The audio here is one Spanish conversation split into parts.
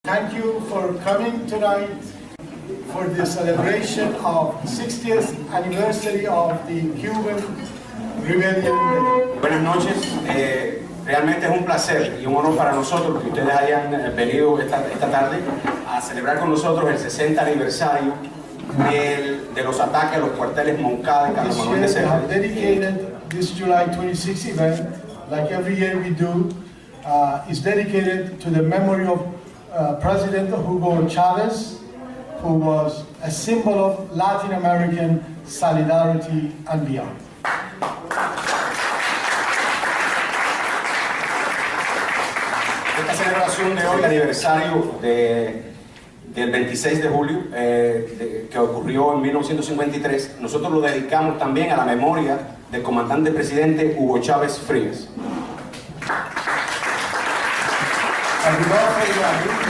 Thank you for coming tonight for the celebration of 60th anniversary of the Cuban Rebellion. Buenas noches. Realmente es un placer y un honor para nosotros que ustedes hayan venido esta tarde a celebrar con nosotros el 60 aniversario de los ataques a los cuarteles Moncada y Carlos Manuel de Cepeda. We have dedicated this July 26th event, like every year we do, is dedicated to the memory of President Hugo Chavez, who was a symbol of Latin American solidarity and beyond. Esta celebración de hoy, aniversario del 26 de julio, que ocurrió en 1953, nosotros lo dedicamos también a la memoria del comandante presidente Hugo Chávez Frías. And we are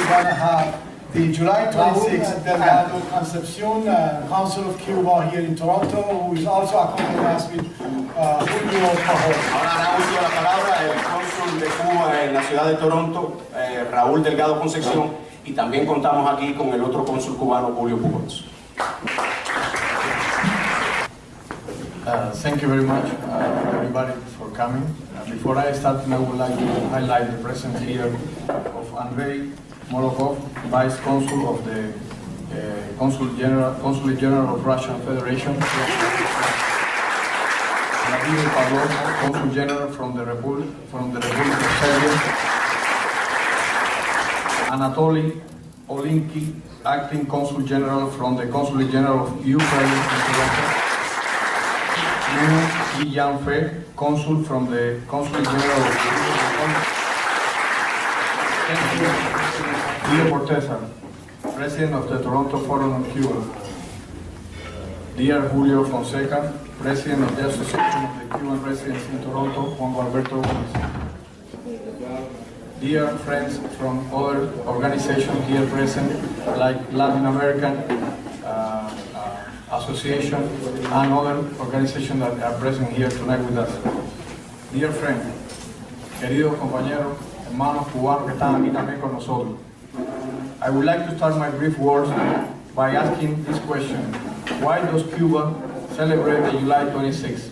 going to have the July 26th Delgado Concepcion, Consul of Cuba here in Toronto, who is also accompanying us with Julio Pajol. Ahora da uso de la palabra el cónsul de Cuba en la ciudad de Toronto, Raúl Delgado Concepción, y también contamos aquí con el otro cónsul cubano, Julio Pujols. Thank you very much, everybody, for coming. Before I start, I would like to highlight the presence here of Andrei Molokov, Vice Consul of the Consulate General of Russian Federation, Vladimir Pavlov, Consul General from the Republic of Serbia, Anatoly Olinki, Acting Consul General from the Consulate General of Ukraine in Toronto, Yi Yanfei, Consul from the Consulate General of Diego Portesa, President of the Toronto Forum on Cuba, Dear Julio Fonseca, President of the Association of the Cuban Residents in Toronto, Juan Alberto Gómez, dear friends from other organizations here present, like Latin American Association and other organizations that are present here tonight with us. Dear friend, queridos compañeros, hermanos cubanos que están aquí también con nosotros. I would like to start my brief words by asking this question. Why does Cuba celebrate the July 26th?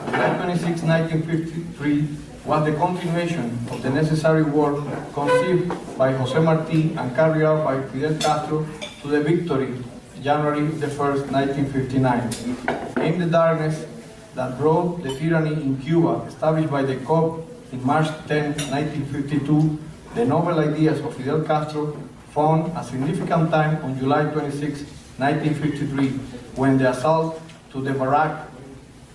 July 26, 1953 was the continuation of the necessary work conceived by José Martí and carried out by Fidel Castro to the victory January the 1st, 1959. In the darkness that brought the tyranny in Cuba, established by the COP in March 10, 1952, the novel ideas of Fidel Castro found a significant time on July 26, 1953, when the assault to the barrack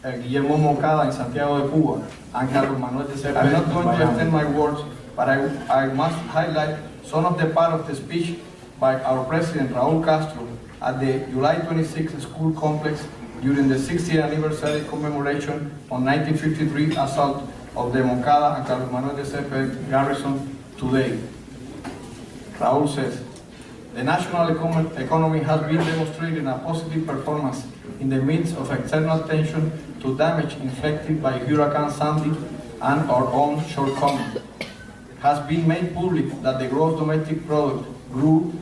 Guillermo Moncada in Santiago de Cuba and Carlos Manuel de Cepeda. I'm not going to extend my words, but I must highlight some of the part of the speech by our President Raúl Castro at the July 26th school complex during the 60th anniversary commemoration on 1953 assault of the Moncada and Carlos Manuel de Cepeda garrison today. Raúl says, the national economy has been demonstrating a positive performance in the midst of external tension to damage inflicted by Hurricane Sandy and our own shortcomings. It has been made public that the gross domestic product grew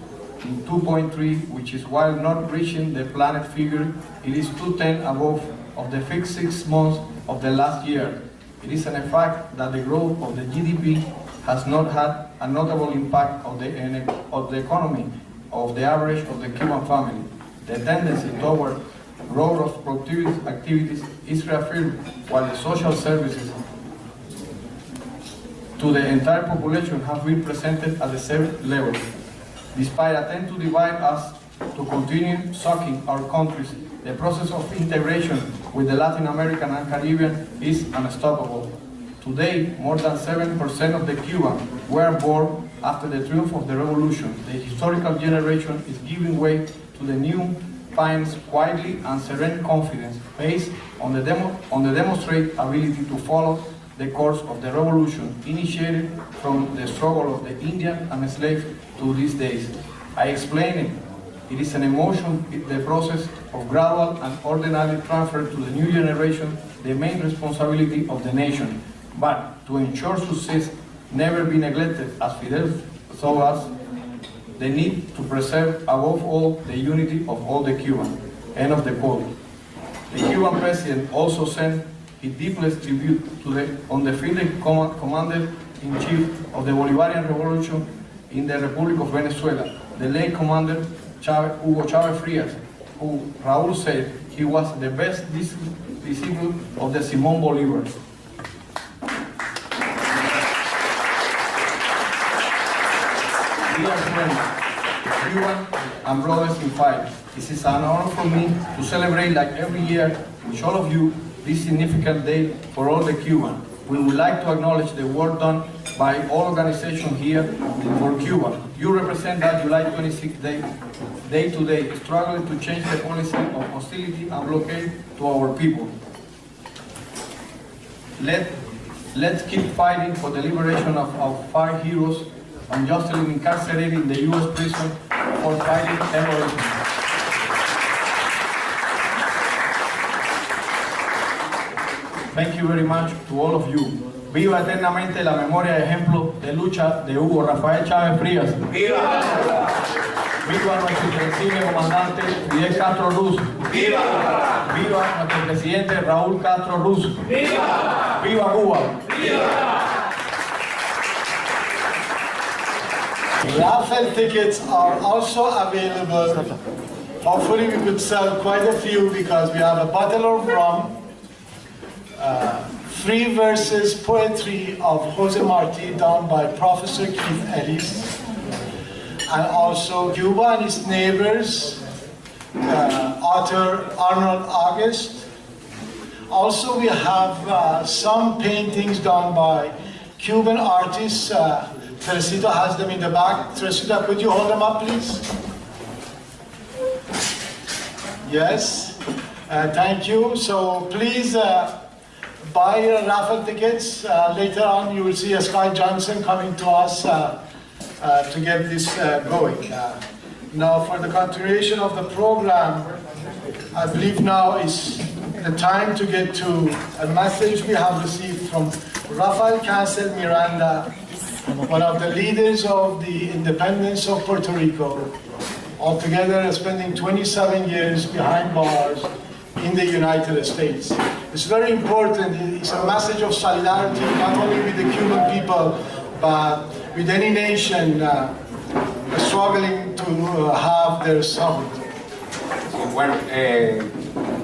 in 2.3, which is, while not reaching the planned figure, it is 2/10 above of the fixed 6 months of the last year. It is a fact that the growth of the GDP has not had a notable impact on the economy of the average of the Cuban family. The tendency toward growth of productive activities is reaffirmed, while the social services to the entire population have been presented at the same level. Despite attempts to divide us to continue sucking our countries, the process of integration with the Latin American and Caribbean is unstoppable. Today, more than 7% of the Cubans were born after the triumph of the revolution. The historical generation is giving way to the new, finds quietly and serene confidence based on the demonstrated ability to follow the course of the revolution initiated from the struggle of the Indian and slave to these days. I explained it. It is an emotion, the process of gradual and orderly transfer to the new generation, the main responsibility of the nation. But to ensure success never be neglected, as Fidel told us, the need to preserve above all the unity of all the Cubans. End of the quote. The Cuban president also sent his deepest tribute to the undefeated commander-in-chief of the Bolivarian Revolution in the Republic of Venezuela, the late Commander Hugo Chavez Frias, who Raúl said he was the best disciple of the Simón Bolívar. Dear friends, Cuban and brothers in fight, it is an honor for me to celebrate like every year with all of you this significant day for all the Cubans. We would like to acknowledge the work done by all organizations here for Cuba. You represent that July 26th day to day, struggling to change the policy of hostility and blockade to our people. Let's keep fighting for the liberation of 5 heroes unjustly incarcerated in the U.S. prison for fighting terrorism. Thank you very much to all of you. Viva eternamente la memoria y ejemplo de lucha de Hugo Rafael Chávez Frías. ¡Viva! Viva nuestro invencible comandante Fidel Castro Ruz. ¡Viva! Viva nuestro presidente Raúl Castro Ruz. ¡Viva! ¡Viva Cuba! ¡Viva! Raffle tickets are also available. Hopefully we could sell quite a few because we have a bottle of rum, 3 verses poetry of Jose Marti done by Professor Keith Ellis, and also Cuba and its neighbors, author Arnold August. Also we have some paintings done by Cuban artists. Teresita has them in the back. Teresita, could you hold them up, please? Yes, thank you. So please buy your raffle tickets. Later on, you will see Sky Johnson coming to us to get this going. Now, for the continuation of the program, I believe now is the time to get to a message we have received from Rafael Cancel Miranda, one of the leaders of the independence of Puerto Rico, altogether spending 27 years behind bars in the United States. It's very important. It's a message of solidarity, not only with the Cuban people, but with any nation struggling to have their sovereignty. Bueno,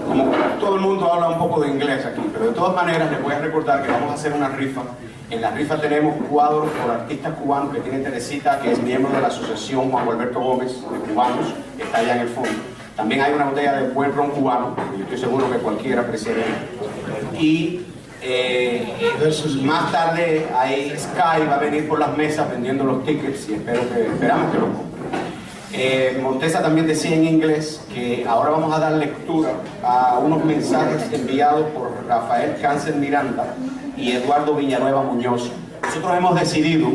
como todo el mundo habla un poco de inglés aquí, pero de todas maneras les voy a recordar que vamos a hacer una rifa. En la rifa tenemos cuadros por artistas cubanos que tiene Teresita, que es miembro de la asociación Juan Alberto Gómez de Cubanos, que está allá en el fondo. También hay una botella de buen ron cubano, que yo estoy seguro que cualquiera apreciaría. Y más tarde ahí Sky va a venir por las mesas vendiendo los tickets y esperamos que lo compren. Montesa también decía en inglés que ahora vamos a dar lectura a unos mensajes enviados por Rafael Cáncer Miranda y Eduardo Villanueva Muñoz. Nosotros hemos decidido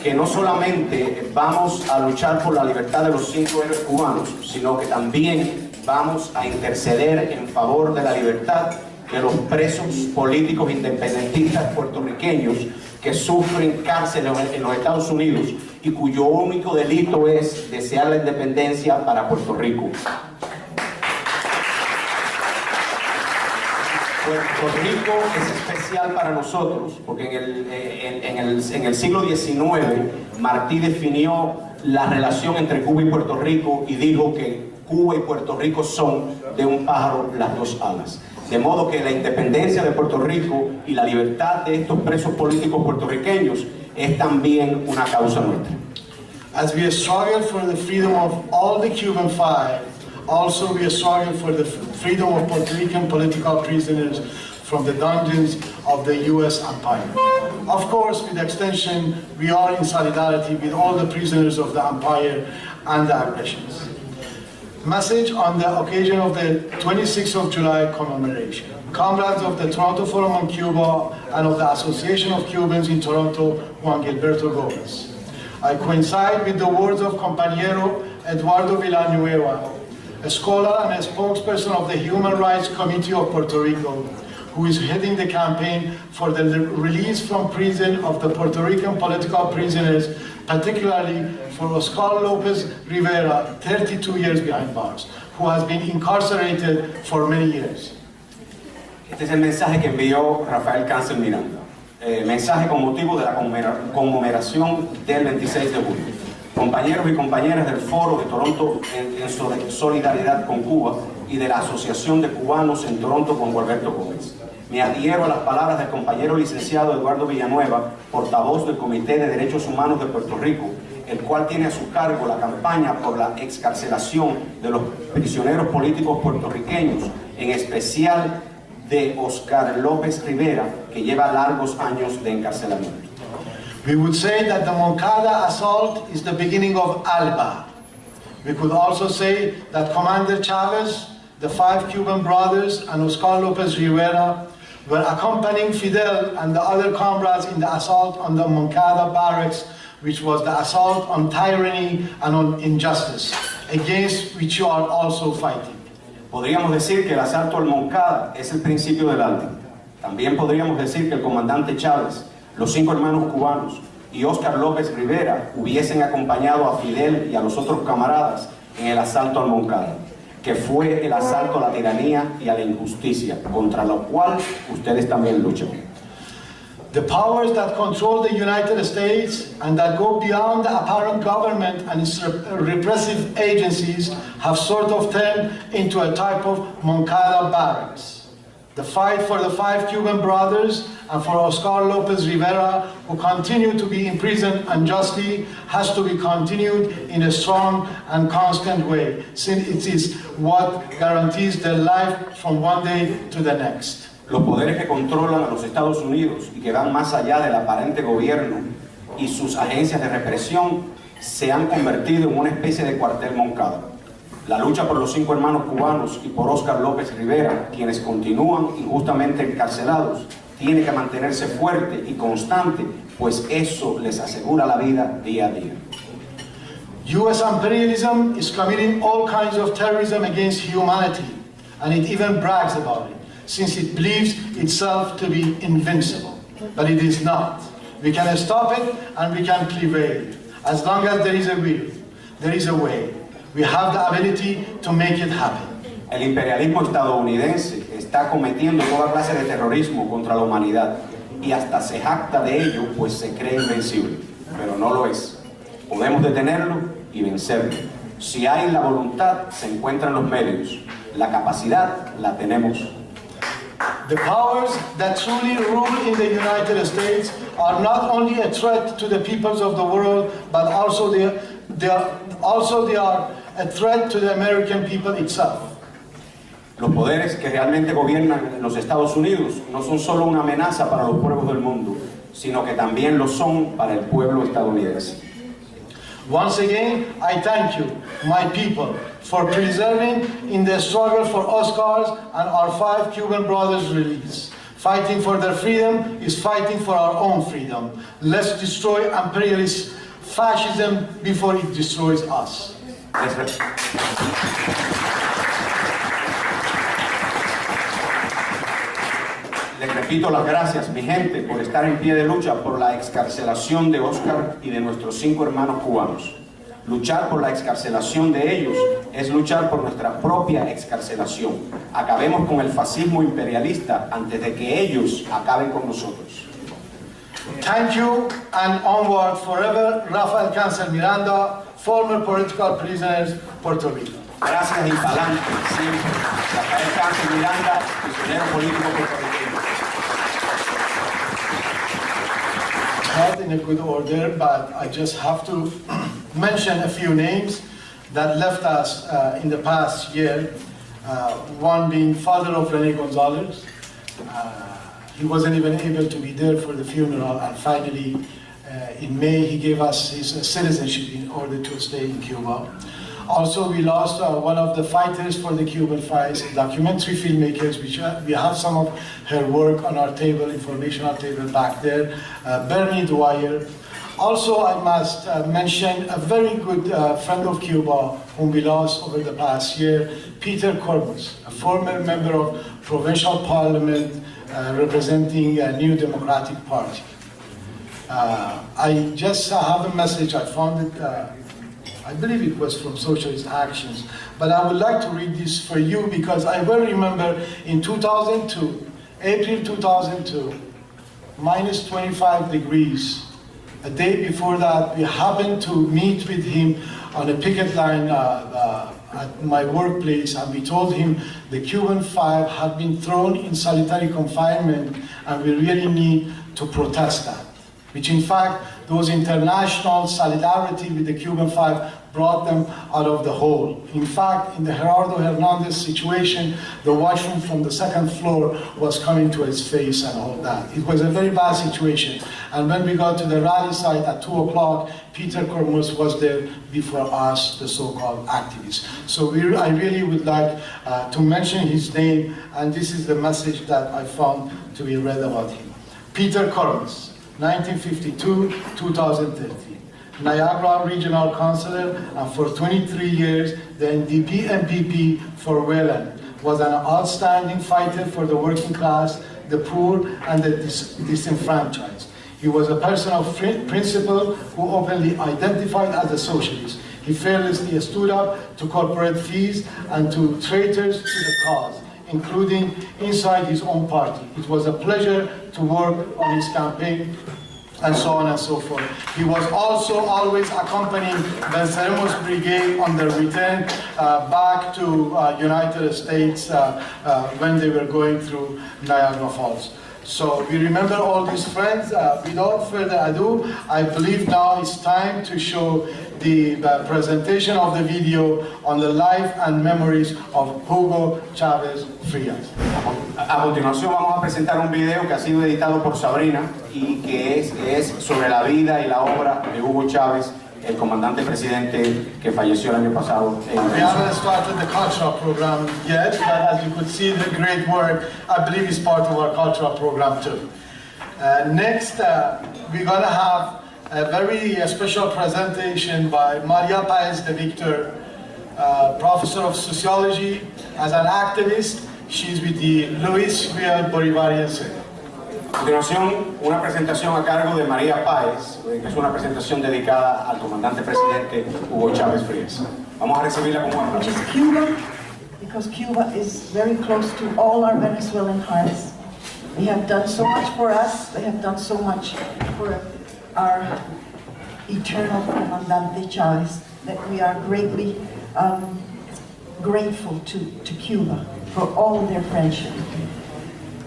que no solamente vamos a luchar por la libertad de los 5 héroes cubanos, sino que también vamos a interceder en favor de la libertad de los presos políticos independentistas puertorriqueños que sufren cárcel en los Estados Unidos y cuyo único delito es desear la independencia para Puerto Rico. Puerto Rico es especial para nosotros porque en el siglo XIX Martí definió la relación entre Cuba y Puerto Rico y dijo que Cuba y Puerto Rico son de un pájaro las 2 alas. De modo que la independencia de Puerto Rico y la libertad de estos presos políticos puertorriqueños es también una causa nuestra. As we struggle for the freedom of all the Cuban 5, also we struggle for the freedom of Puerto Rican political prisoners from the dungeons of the U.S. empire. Of course, with extension, we are in solidarity with all the prisoners of the empire and the aggressions. Message on the occasion of the 26th of July commemoration. Comrades of the Toronto Forum on Cuba and of the Association of Cubans in Toronto, Juan Gilberto Gomez. I coincide with the words of compañero Eduardo Villanueva, a scholar and a spokesperson of the Human Rights Committee of Puerto Rico, who is heading the campaign for the release from prison of the Puerto Rican political prisoners particularly for Oscar Lopez Rivera, 32 years behind bars, who has been incarcerated for many years. Este es el mensaje que envió Rafael Cáncer Miranda. Mensaje con motivo de la conmemoración del 26 de julio. Compañeros y compañeras del Foro de Toronto en solidaridad con Cuba y de la Asociación de Cubanos en Toronto con Gualberto Gómez. Me adhiero a las palabras del compañero licenciado Eduardo Villanueva, portavoz del Comité de Derechos Humanos de Puerto Rico, el cual tiene a su cargo la campaña por la excarcelación de los prisioneros políticos puertorriqueños, en especial de Oscar López Rivera, que lleva largos años de encarcelamiento. We would say that the Moncada assault is the beginning of Alba. We could also say that Commander Chavez, the 5 Cuban brothers, and Oscar Lopez Rivera were accompanying Fidel and the other comrades in the assault on the Moncada barracks, which was the assault on tyranny and on injustice, against which you are also fighting. Podríamos decir que el asalto al Moncada es el principio del Alba. También podríamos decir que el comandante Chávez, los 5 hermanos cubanos y Oscar López Rivera hubiesen acompañado a Fidel y a los otros camaradas en el asalto al Moncada, que fue el asalto a la tiranía y a la injusticia, contra lo cual ustedes también luchan. The powers that control the United States and that go beyond the apparent government and its repressive agencies have sort of turned into a type of Moncada barracks. The fight for the 5 Cuban brothers and for Oscar Lopez Rivera, who continue to be imprisoned unjustly, has to be continued in a strong and constant way, since it is what guarantees their life from one day to the next. Los poderes que controlan a los Estados Unidos y que van más allá del aparente gobierno y sus agencias de represión se han convertido en una especie de cuartel Moncada. La lucha por los 5 hermanos cubanos y por Oscar López Rivera, quienes continúan injustamente encarcelados, tiene que mantenerse fuerte y constante, pues eso les asegura la vida día a día. U.S. imperialism is committing all kinds of terrorism against humanity, and it even brags about it, since it believes itself to be invincible. But it is not. We can stop it and we can prevail. As long as there is a will, there is a way. We have the ability to make it happen. El imperialismo estadounidense está cometiendo toda clase de terrorismo contra la humanidad y hasta se jacta de ello, pues se cree invencible, pero no lo es. Podemos detenerlo y vencerlo. Si hay la voluntad, se encuentran los medios. La capacidad la tenemos. The powers that truly rule in the United States are not only a threat to the peoples of the world, but also they are a threat to the American people itself. Los poderes que realmente gobiernan en los Estados Unidos no son solo una amenaza para los pueblos del mundo, sino que también lo son para el pueblo estadounidense. Once again, I thank you, my people, for preserving in the struggle for Oscar's and our 5 Cuban brothers' release. Fighting for their freedom is fighting for our own freedom. Let's destroy imperialist fascism before it destroys us. Les repito las gracias, mi gente, por estar en pie de lucha por la excarcelación de Oscar y de nuestros 5 hermanos cubanos. Luchar por la excarcelación de ellos es luchar por nuestra propia excarcelación. Acabemos con el fascismo imperialista antes de que ellos acaben con nosotros. Thank you and onward forever, Rafael Cáncer Miranda, former political prisoners, Puerto Rico. Gracias y pa'lante, siempre. Rafael Cáncer Miranda, prisionero político puertorriqueño. Not in a good order, but I just have to mention a few names that left us in the past year. One being father of Rene Gonzalez. He wasn't even able to be there for the funeral, and finally in May he gave us his citizenship in order to stay in Cuba. Also, we lost one of the fighters for the Cuban fights, documentary filmmakers, which we have some of her work on our table, informational table back there, Bernie Dwyer. Also, I must mention a very good friend of Cuba whom we lost over the past year, Peter Corbus, a former member of provincial parliament representing a New Democratic Party. I just have a message. I found it, I believe it was from Socialist Actions, but I would like to read this for you because I well remember in 2002, April 2002, minus 25 degrees. A day before that, we happened to meet with him on a picket line at my workplace, and we told him the Cuban 5 had been thrown in solitary confinement and we really need to protest that. Which in fact, those international solidarity with the Cuban 5 brought them out of the hole. In fact, in the Gerardo Hernandez situation, the washroom from the second floor was coming to his face and all that. It was a very bad situation. And when we got to the rally site at 2 o'clock, Peter Kormus was there before us, the so-called activists. So I really would like to mention his name, and this is the message that I found to be read about him. Peter Kormus, 1952-2013. Niagara Regional Councillor, and for 23 years, the NDP MPP for Welland, was an outstanding fighter for the working class, the poor, and the disenfranchised. He was a person of principle who openly identified as a socialist. He fearlessly stood up to corporate fees and to traitors to the cause, including inside his own party. It was a pleasure to work on his campaign, and so on and so forth. He was also always accompanying Venceremos Brigade on their return back to United States when they were going through Niagara Falls. So we remember all these friends. Without further ado, I believe now it's time to show the presentation of the video on the life and memories of Hugo Chávez Frías. A continuación vamos a presentar un video que ha sido editado por Sabrina y que es sobre la vida y la obra de Hugo Chávez, el comandante presidente que falleció el año pasado en We haven't started the cultural program yet, but as you could see, the great work, I believe, is part of our cultural program too. Next, we're going to have a very special presentation by Maria Páez de Victor, professor of sociology. As an activist, she's with the Luis Riel Bolivarian Center. A continuación, una presentación a cargo de María Páez, que es una presentación dedicada al comandante presidente Hugo Chávez Frías. Vamos a recibirla con un Which aplauso. is Cuba, because Cuba is very close to all our Venezuelan hearts. They have done so much for us, they have done so much for our eternal Comandante Chávez, that we are greatly grateful to Cuba for all their friendship.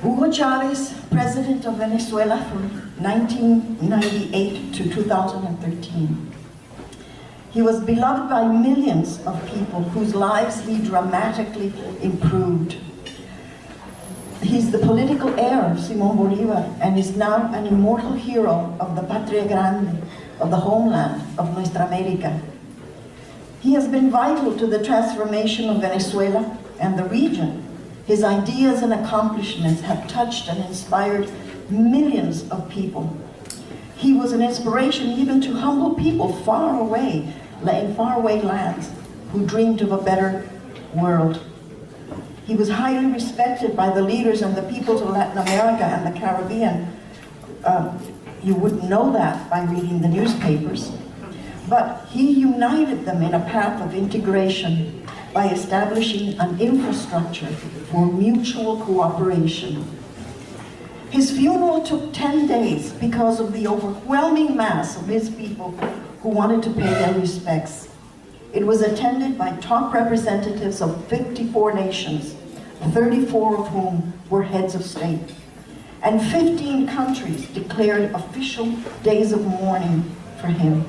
Hugo Chávez, President of Venezuela from 1998 to 2013. He was beloved by millions of people whose lives he dramatically improved. He's the political heir of Simón Bolívar and is now an immortal hero of the Patria Grande, of the homeland of Nuestra América. He has been vital to the transformation of Venezuela and the region. His ideas and accomplishments have touched and inspired millions of people. He was an inspiration even to humble people far away, in faraway lands, who dreamed of a better world. He was highly respected by the leaders and the peoples of Latin America and the Caribbean. You wouldn't know that by reading the newspapers. But he united them in a path of integration by establishing an infrastructure for mutual cooperation. His funeral took 10 days because of the overwhelming mass of his people who wanted to pay their respects. It was attended by top representatives of 54 nations, 34 of whom were heads of state. And 15 countries declared official days of mourning for him.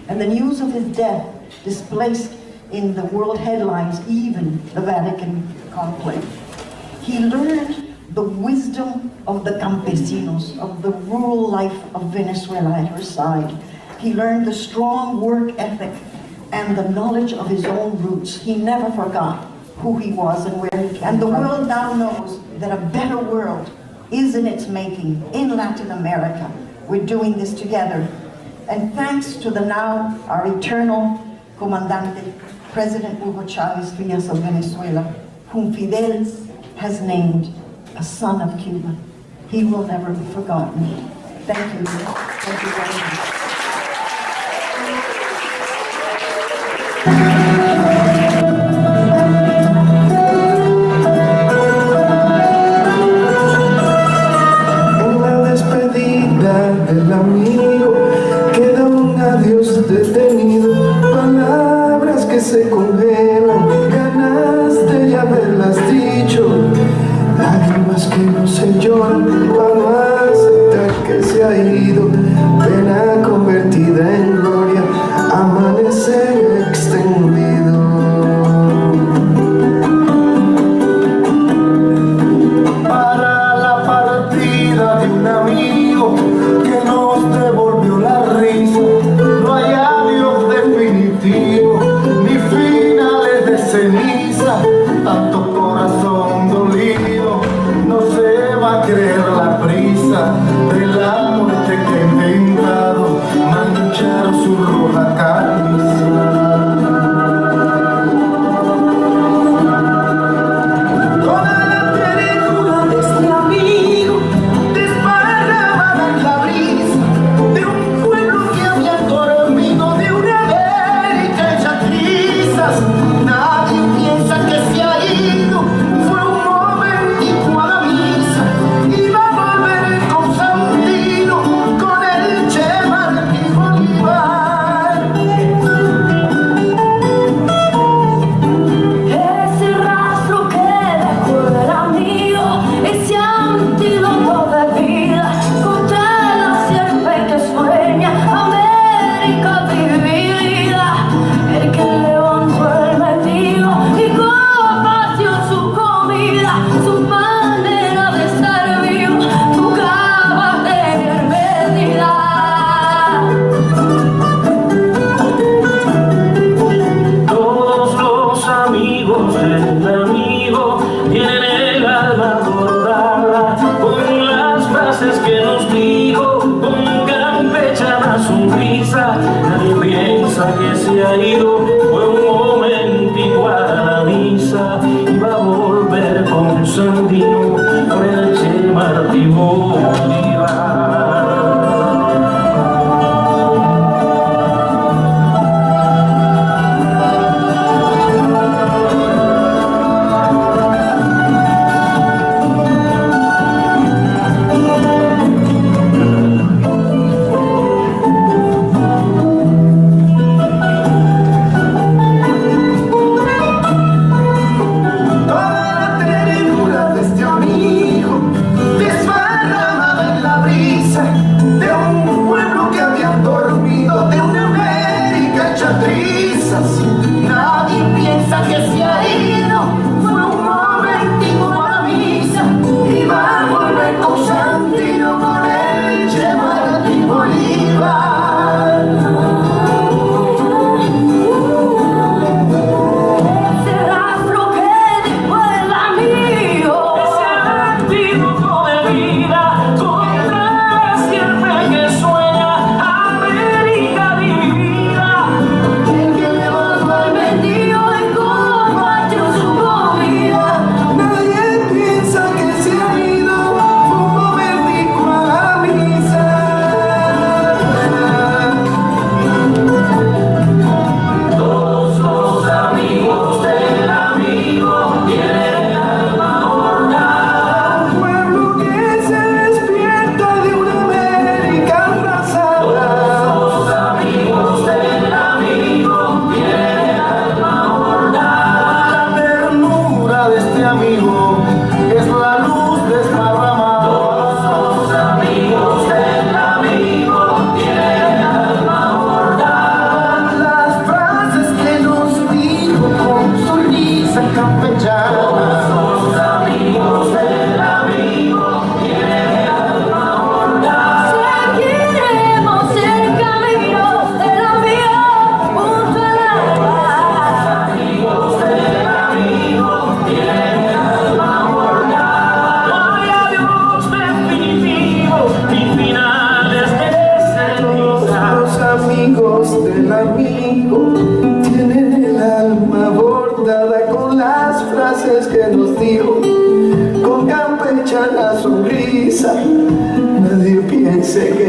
And the news of his death displaced in the world headlines even the Vatican conclave. He learned the wisdom of the campesinos, of the rural life of Venezuela at her side. He learned the strong work ethic and the knowledge of his own roots. He never forgot who he was and where he came. And the world now knows that a better world is in its making in Latin America. We're doing this together. And thanks to now our eternal Comandante, President Hugo Chávez Frías of Venezuela, whom Fidel has named a son of Cuba. He will never be forgotten. Thank you. Thank you very much. En la despedida del amigo queda un adiós detenido, palabras que se congelan, ganas de haberlas dicho, lágrimas que no se lloran para no aceptar que se ha ido, pena convertida en gloria, amanecer extendido. Para la partida de un amigo que nos devolvió la risa, no hay adiós definitivo, ni finales de ceniza, tanto corazón dolido, no se va a creer la prisa de la muerte que ha inventado manchar su roja camisa. Nadie piensa que se ha ido, fue un momentico a la misa, iba a volver con Sandino por el Che Martí Bolívar.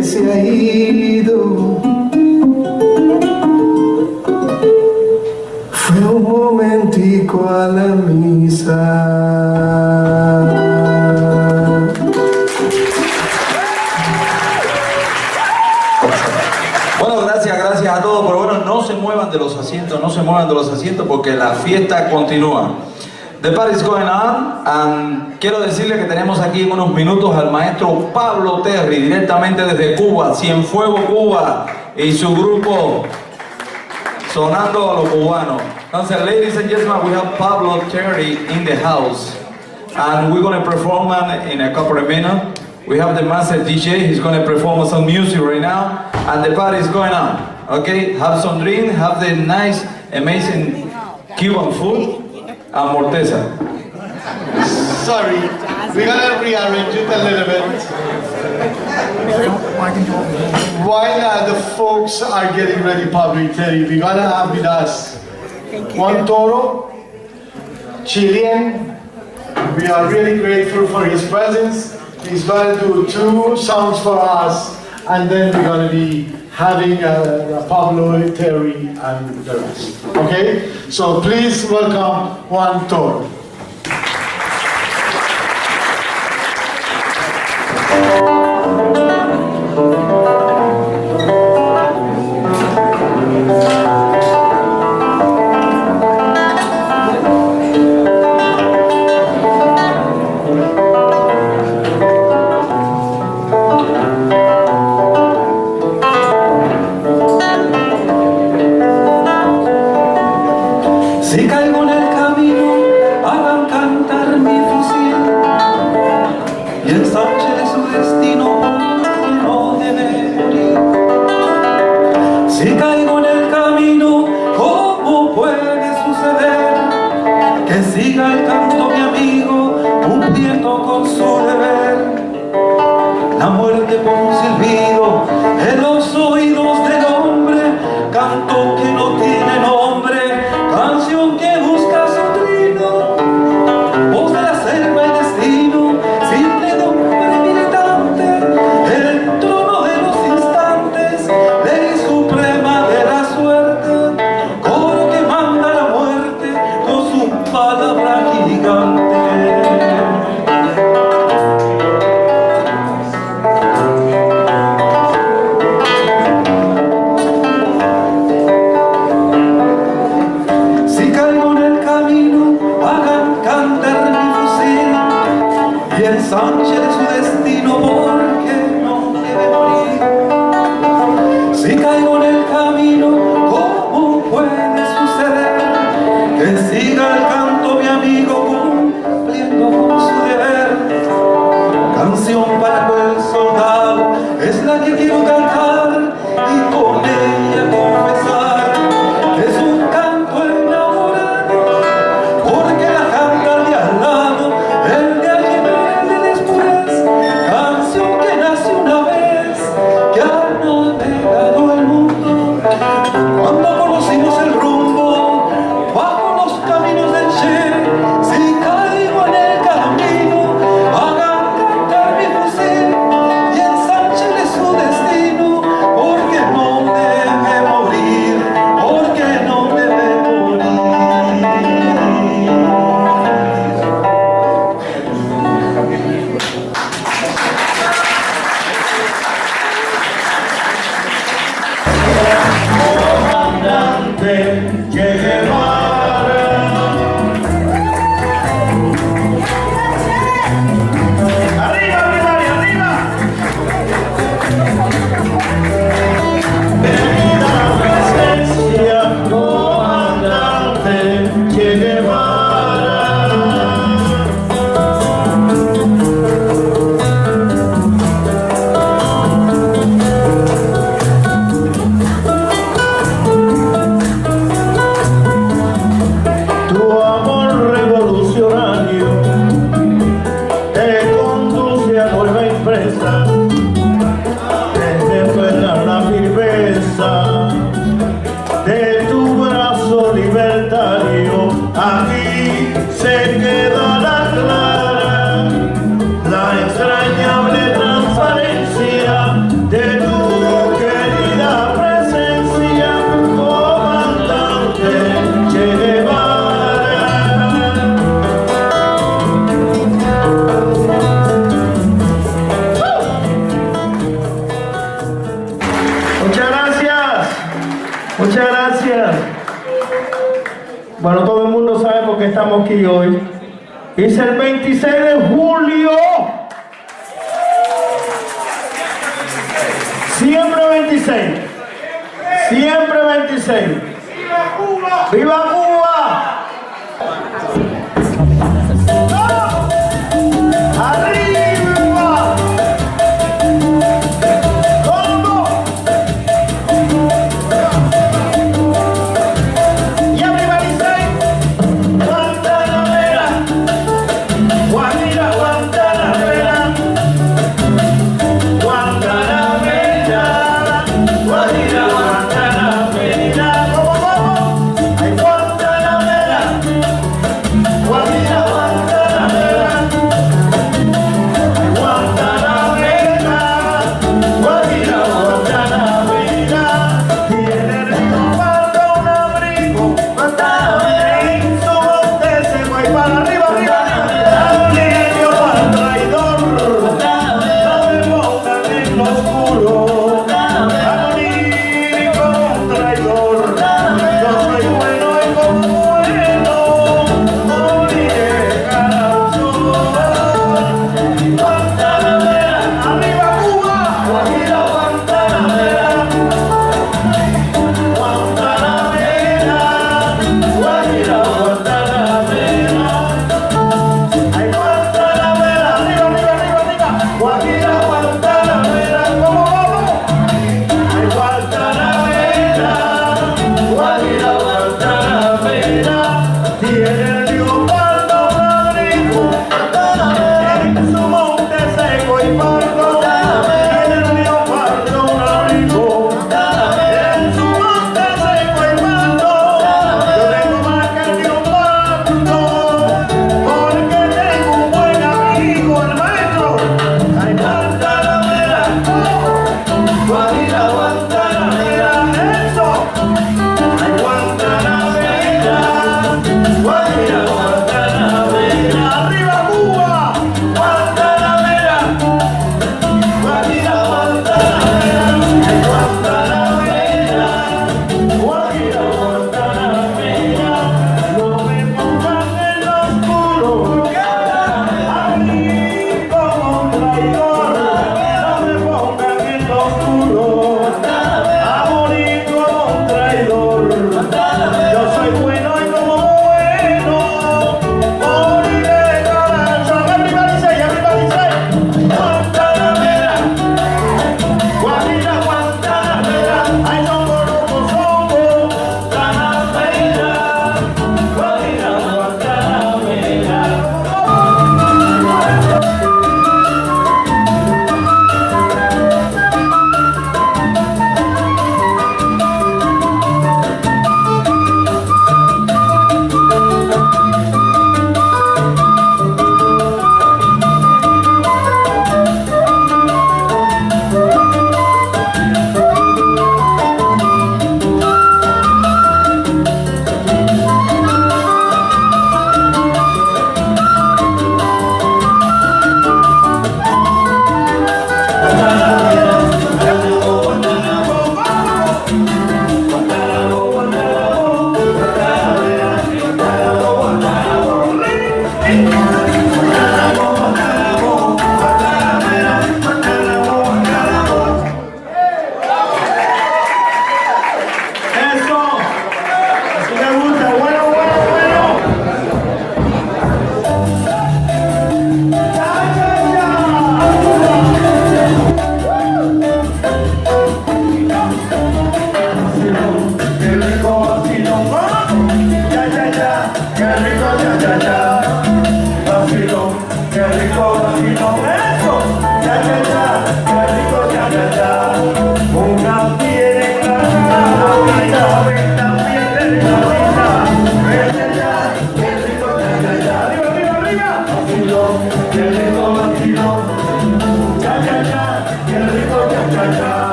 que se ha ido. Fue un momentico a la misa. Bueno, gracias a todos, pero bueno, no se muevan de los asientos, porque la fiesta continúa. The party is going on, and quiero decirle que tenemos aquí en unos minutos al maestro Pablo Terry, directamente desde Cuba, Cienfuegos, Cuba, y su grupo sonando a lo cubano. Entonces, ladies and gentlemen, we have Pablo Terry in the house, and we're going to perform in a couple of minutes. We have the master DJ, he's going to perform some music right now, and the party is going on. Okay, have some drink, have the nice, amazing Cuban food, and Morteza. Sorry, we're gonna rearrange it a little bit. While the folks are getting ready, Pablo Terry, we're gonna have with us Juan Toro, Chilean. We are really grateful for his presence. He's gonna do 2 songs for us, and then we're gonna be having Pablo Terry and the rest. Okay? So please welcome Juan Toro. Si caigo en el camino, hagan cantar mi fusil y ensanche su destino porque no debe morir. Si caigo en el camino, ¿cómo puede suceder que siga el canto mi amigo cumpliendo con su deber? La muerte por un silbido en los oídos del hombre, canto que no tiene nombre, canción que busca su trino, voz de la selva y destino, simple nombre militante, el trono de los instantes, ley suprema de la suerte, coro que manda la muerte con su palabra gigante. Ensanche de su destino porque no debe morir. Si caigo en el camino, ¿cómo puede suceder que siga el canto mi amigo cumpliendo con su deber? Canción para el soldado es la que quiero cantar y con ella confesar que es un canto enamorado, porque la canta de al lado, el de allí canción que nace una vez, que ha navegado el mundo. Cuando conocimos el rumbo bajo los caminos del Che, si caigo en el camino, hagan cantar mi fusil y ensánchele su destino, porque no debe morir, porque no debe morir. Che Guevara, arriba, arriba, arriba. Bendita la presencia, comandante Che Guevara. Bueno, todo el mundo sabe por qué estamos aquí hoy. Es el 26 de julio. Siempre 26. Siempre 26. ¡Viva Cuba! ¡Viva Cuba! ¡Arriba! ¡Todo! Y arriba dice Guantanamera, Guajira, Guantanamera, Guantanamera, Guajira, Guantanamera. ¿Cómo, cómo? ¡Ay, Guantanamera! Guajira, Guantanamera.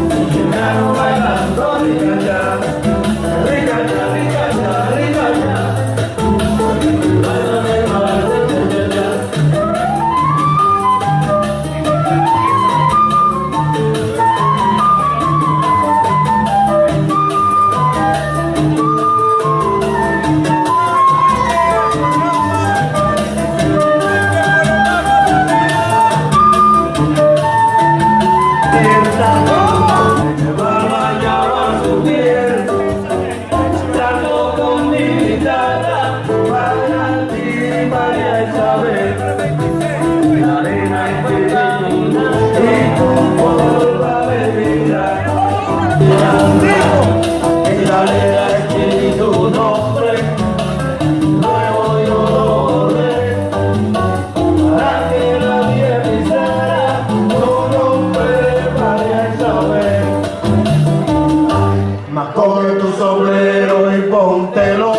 Mexicano bailando ricacha, ricacha, ricacha, ricacha. Báilame, báilame, cha, me bañaba su piel, tanto con mi guitarra, para ti, María Isabel. La arena es pequeña y tu forma de mirar. En la arena escribí tu nombre, luego yo lo borré, para que nadie pisara tu nombre, María Isabel. Mas coge tu sombrero y póntelo,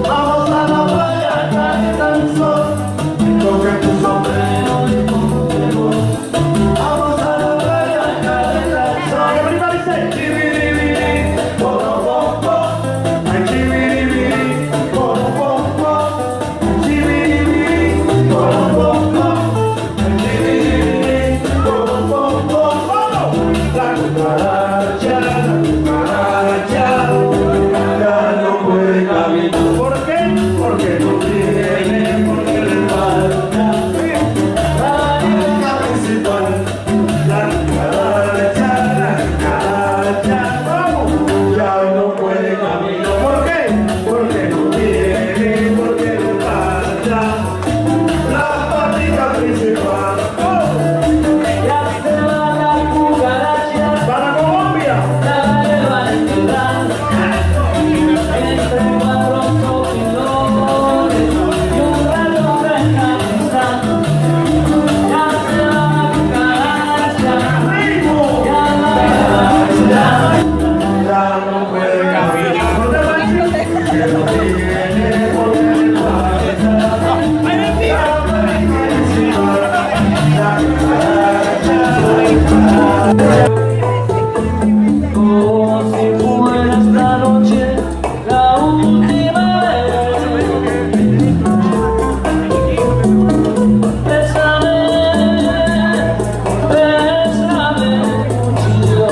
vamos a la playa, cae el sol. Coge tu sombrero y póntelo, vamos a la playa, cae el sol. Everybody say, chibiribiri, porobombo, ay chibiribiri, porobombo, chibiribiri, porobombo, ay chibiribiri, porobombo. La cucaracha, ya no puede caminar. ¿Por qué? Porque no tiene, porque le falta la línea principal. La cucaracha, vamos, ya no puede caminar. ¿Por qué? Porque no tiene, porque le falta la patica principal. Ya se va la cucaracha para Colombia. La llevan en ciudad, entre cuadros y flores, y un rato descansa. Ya se va la cucaracha, ya no puede caminar. ¿No te parece? Que no tiene por qué le falta la patica principal. La cucaracha. Como si fuera esta noche la última vez. Bésame, cuchillo,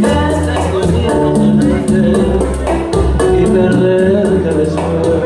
que tengo miedo de perder y perderte después.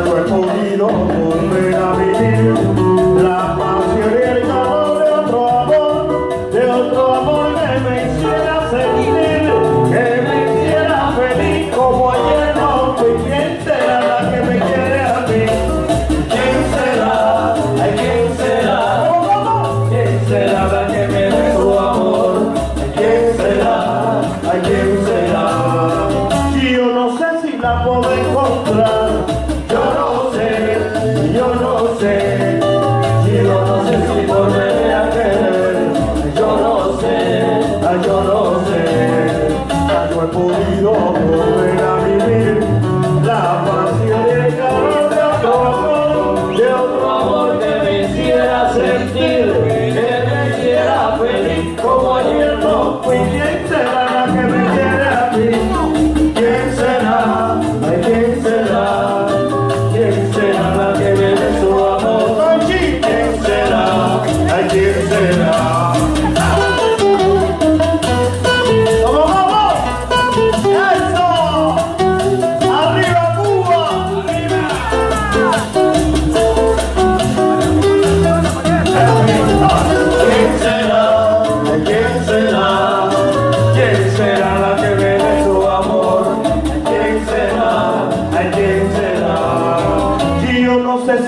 no he podido volver a vivir la pasión y el calor de otro amor que me hiciera sentir, que me hiciera feliz como ayer no fui. ¿Quién será la que me quiere a mí? ¿Quién será? Ay, ¿quién será? ¿Quién será la que me dé su amor? ¿Quién será? Ay, ¿quién será? Yo no sé si la puedo encontrar. Yo no sé. Yo no sé si volveré a querer. Yo no sé. No he podido volver a vivir la pasión y el calor de otro amor que me hiciera sentir, que me hiciera feliz como ayer no fui. ¿Quién será la que me quiere a mí? ¿Quién será? Ay, ¿quién será? ¿Quién será la que me dé su amor? ¿Quién será? Ay, ¿quién será?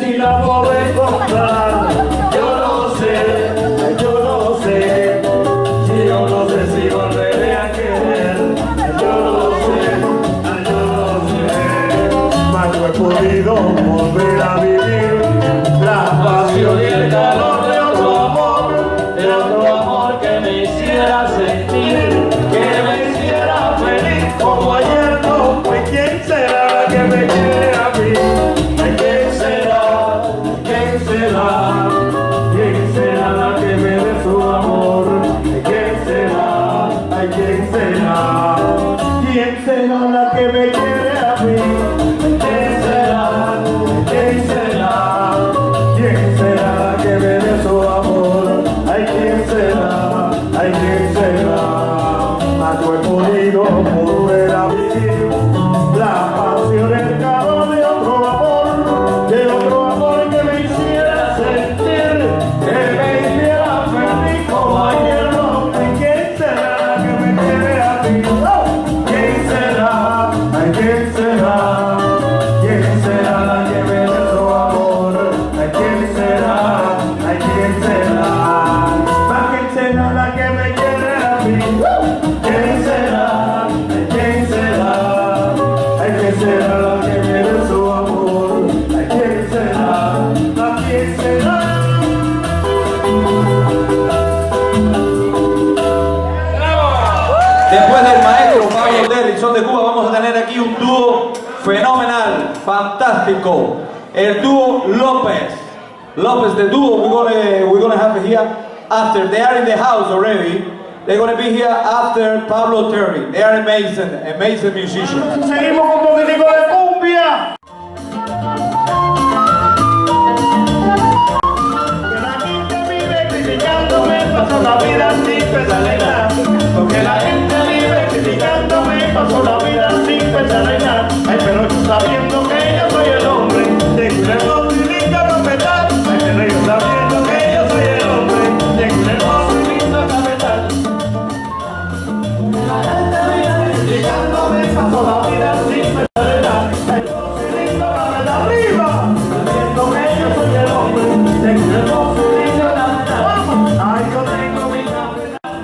Si la puedo encontrar, yo no sé, si volveré a querer, yo no sé, mas no he podido volver a vivir la pasión y el calor de otro amor que me hiciera sentir, que me hiciera feliz como ayer no fue. ¿Quién será la que me quiere a mí? ¿Quién será la que me dé su amor? ¿Quién será? Ay, ¿quién será? ¿Quién será la que me quiere a mí? ¿Quién será? ¿Quién será? ¿Quién será la que me dé su amor? Ay, ¿quién será? Ay, ¿quién será? Mas no he podido volver a vivir la pasión, el calor de otro amor que me hiciera sentir, que me hiciera feliz como ayer no fui. ¿Quién será la que me quiere a mí? ¿Quién será? Ay, ¿quién será? ¿Quién será la que me dé su amor? Ay, ¿quién será? Ay, ¿quién será? ¿Quién será la que me quiere a mí? ¿Quién será? Ay, ¿quién será? Ay, ¿quién será la que me dé su amor? Ay, ¿quién será? ¿Quién será? Después del maestro Pablo Terry, son de Cuba, vamos a tener aquí un dúo fenomenal, fantástico. El dúo López. López, the duo, we're gonna have it here after. They are in the house already. They're gonna be here after Pablo Terry. They are amazing musicians. Seguimos con un poquitico de cumbia. Que la gente vive criticándome, paso la vida sin pensar en nada. Porque la gente vive criticándome, paso la vida sin pensar en nada. Ay, pero yo sabiendo que yo soy el hombre, tengo un hermoso y lindo cafetal. Ay, pero yo sabiendo que yo soy el hombre, tengo un hermoso y lindo cafetal. La gente vive criticándome, paso la vida sin pensar en nada. Ay, hermoso y lindo cafetal arriba. Sabiendo que yo soy el hombre, tengo un hermoso y lindo cafetal. Ay, yo tengo mi cafetal.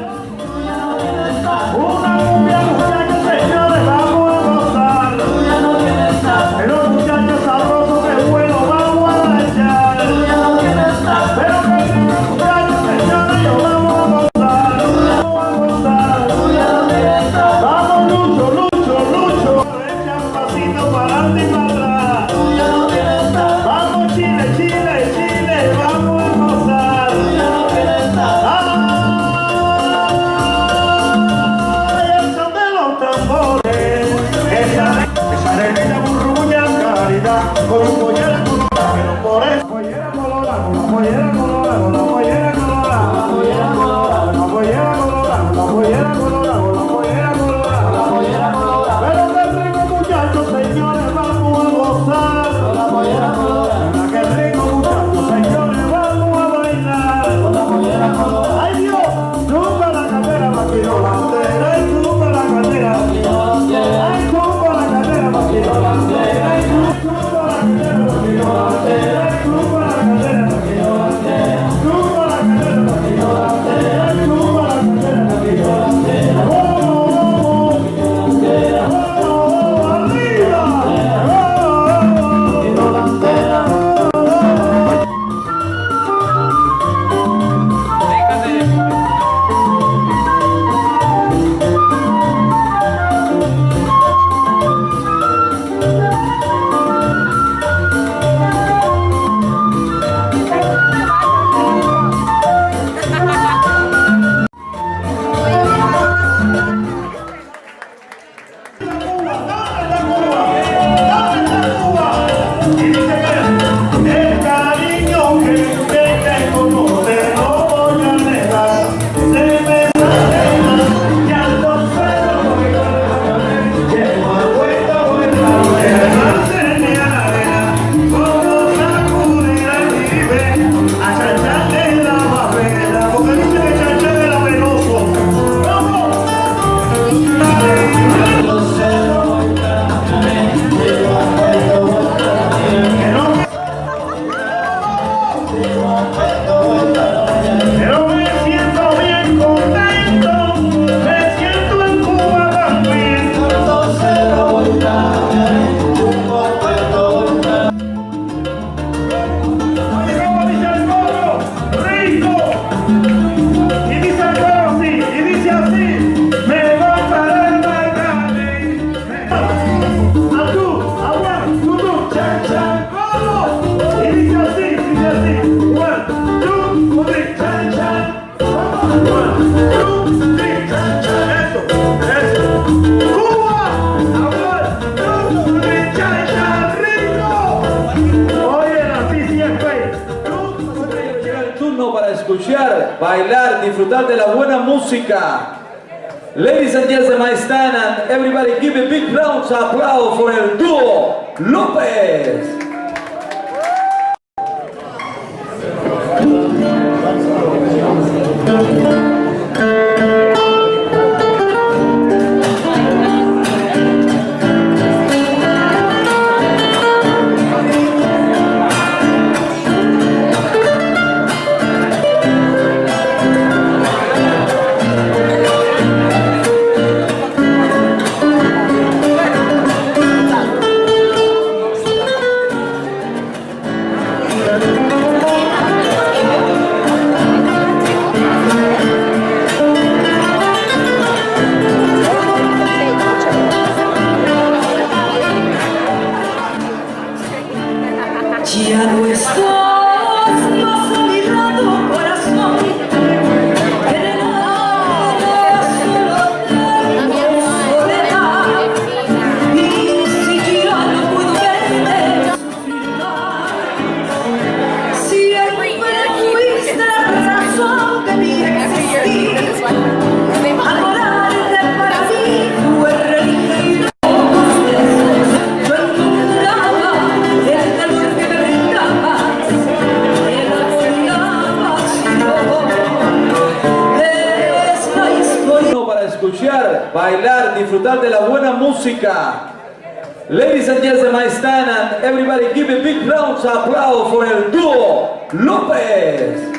Una cumbia, muchachos, señores, vamos a gozar. Pero muchachos sabrosos, que bueno, vamos a marchar. Pero que muchachos, señores, yo vamos a gozar. Vamos, Lucho. Echa un pasito para adelante y para atrás. Vamos, Chile, vamos a gozar. Ay, el son de los tambores. Esa negrita burruña caridad, con un pollera colorada, pero por eso pollera colorada, una pollera colorada, una pollera colorada, una pollera colorada, una pollera colorada, una pollera colorada, una pollera colorada, una pollera colorada. Pero qué rico, muchachos, señores, vamos a gozar. escuchar, bailar, disfrutar de la buena música. Ladies and gentlemen, I stand and everybody give a big round of applause for el dúo López. Ya no estás más a mi lado, corazón, que de nada solo tengo soledad. Y si ya no puedo verte sufrir más, siempre fuiste la razón de mi existir. Adorarte para mí fue religión. Yo encontraba el calor que me brindabas, Para escuchar, bailar, disfrutar de la buena música. Ladies and gentlemen, I stand and everybody give a big round of applause for el dúo López.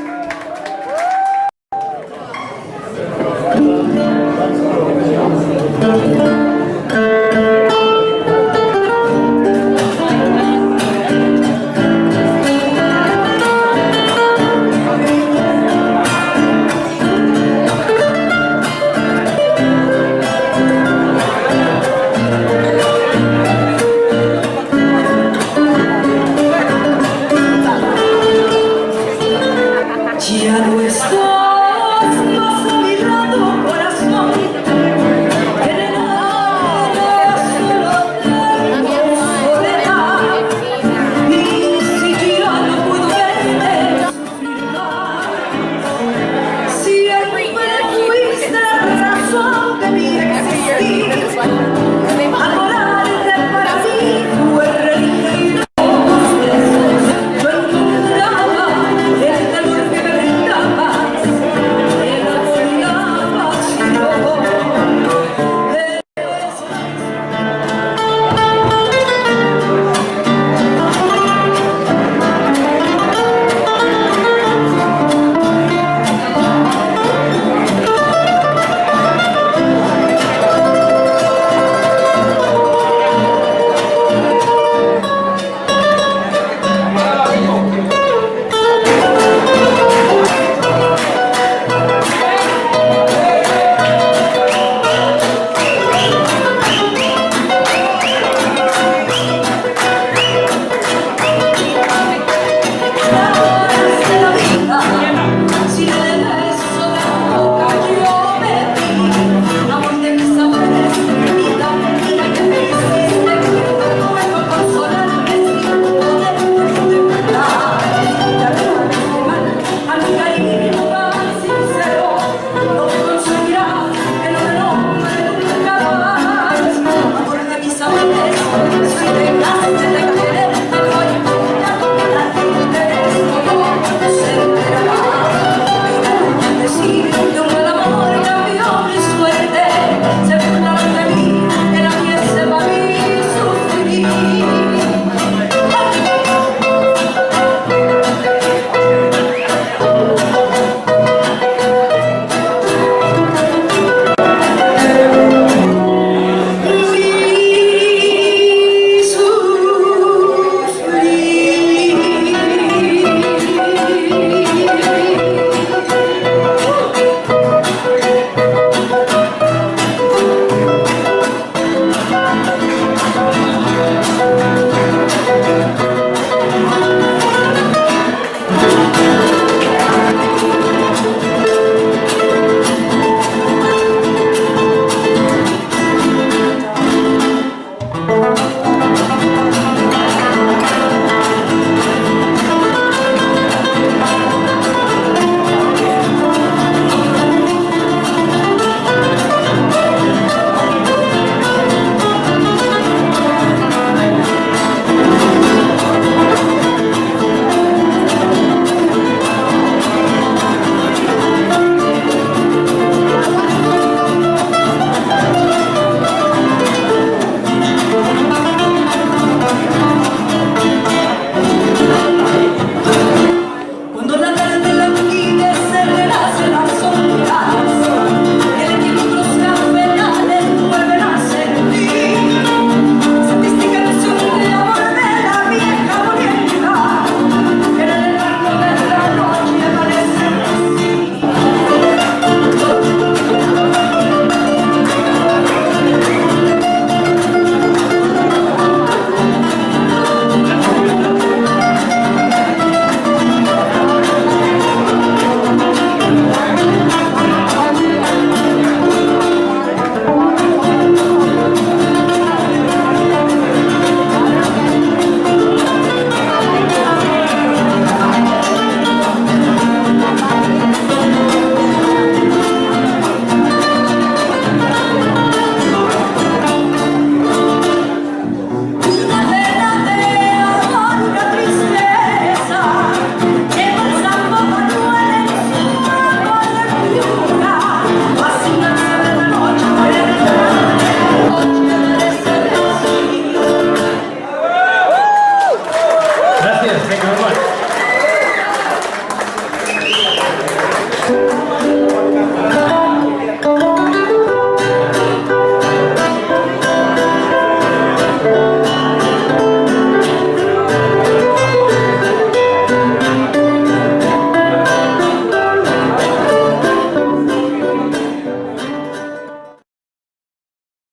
very much.